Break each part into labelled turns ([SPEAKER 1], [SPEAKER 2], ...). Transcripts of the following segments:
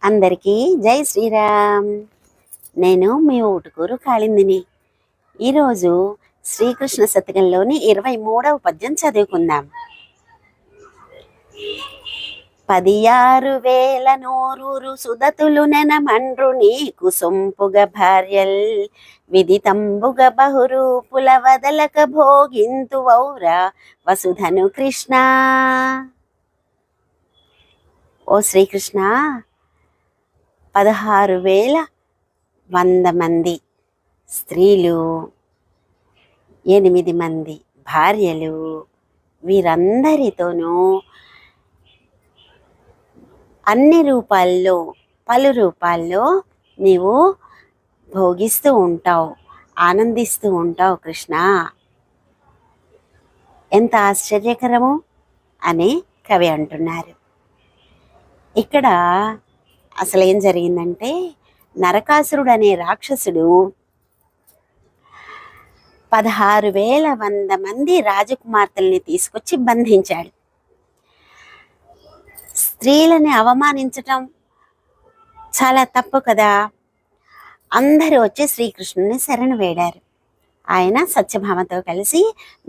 [SPEAKER 1] అందరికీ జై శ్రీరామ్. నేను మీ ఊటుకూరు కాళిందిని. ఈరోజు శ్రీకృష్ణ శతకంలోని 23వ పద్యం చదువుకుందాం. 16,000 నూరూరు సుదతులు నెనమండ్రు నీకు సొంపుగ భార్యల్ విదితంబుగ బహురూపుల వదలక భోగింతు వౌరా వసుధను కృష్ణ. ఓ శ్రీకృష్ణ, 16,100 మంది స్త్రీలు, 8 మంది భార్యలు, వీరందరితోనూ అన్ని రూపాల్లో, పలు రూపాల్లో నీవు భోగిస్తూ ఉంటావు, ఆనందిస్తూ ఉంటావు కృష్ణ. ఎంత ఆశ్చర్యకరము అని కవి అంటున్నారు. ఇక్కడ అసలు ఏం జరిగిందంటే, నరకాసురుడు అనే రాక్షసుడు 16,100 మంది రాజకుమార్తెల్ని తీసుకొచ్చి బంధించాడు. స్త్రీలని అవమానించటం చాలా తప్పు కదా. అందరూ వచ్చి శ్రీకృష్ణుని శరణు వేడారు. ఆయన సత్యభామతో కలిసి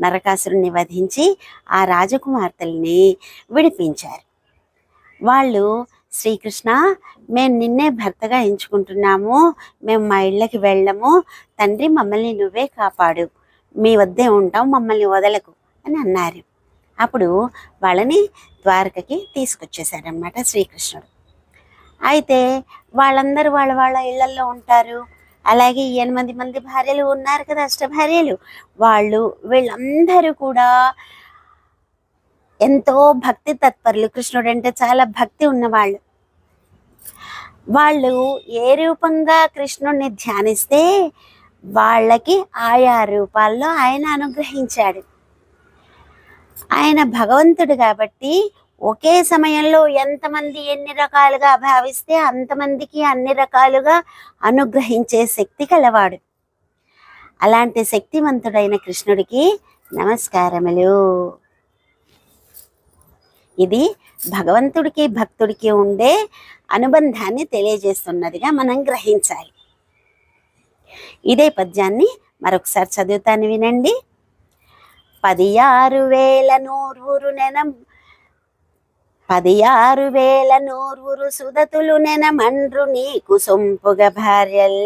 [SPEAKER 1] నరకాసురుణ్ణి వధించి ఆ రాజకుమార్తెల్ని విడిపించారు. వాళ్ళు, శ్రీకృష్ణ, మేము నిన్నే భర్తగా ఎంచుకుంటున్నాము, మేము మా ఇళ్ళకి వెళ్ళము, తండ్రి మమ్మల్ని నువ్వే కాపాడు, మీ వద్దే ఉంటాం, మమ్మల్ని వదలకు అని అన్నారు. అప్పుడు వాళ్ళని ద్వారకకి తీసుకొచ్చేసారనమాట శ్రీకృష్ణుడు. అయితే వాళ్ళందరూ వాళ్ళ వాళ్ళ ఇళ్లల్లో ఉంటారు. అలాగే 8 మంది భార్యలు ఉన్నారు కదా, అష్టభార్యలు. వీళ్ళందరూ కూడా ఎంతో భక్తి తత్పరులు, కృష్ణుడు అంటే చాలా భక్తి ఉన్నవాళ్ళు. వాళ్ళు ఏ రూపంగా కృష్ణుడిని ధ్యానిస్తే వాళ్ళకి ఆయా రూపాల్లో ఆయన అనుగ్రహించాడు. ఆయన భగవంతుడు కాబట్టి ఒకే సమయంలో ఎంతమంది ఎన్ని రకాలుగా భావిస్తే అంతమందికి అన్ని రకాలుగా అనుగ్రహించే శక్తి కలవాడు. అలాంటి శక్తివంతుడైన కృష్ణుడికి నమస్కారములు. ఇది భగవంతుడికి భక్తుడికి ఉండే అనుబంధాన్ని తెలియజేస్తున్నదిగా మనం గ్రహించాలి. ఇదే పద్యాన్ని మరొకసారి చదువుతాను, వినండి. 16,000 నూరూరు సుదతులు నెనమండ్రు నీకు సొంపుగ భార్యల్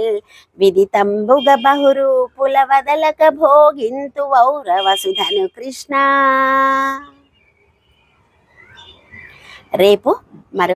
[SPEAKER 1] విదితంబుగ బహురూపుల వదలక భోగింతు వౌర వసుధను కృష్ణ. రేపు మరో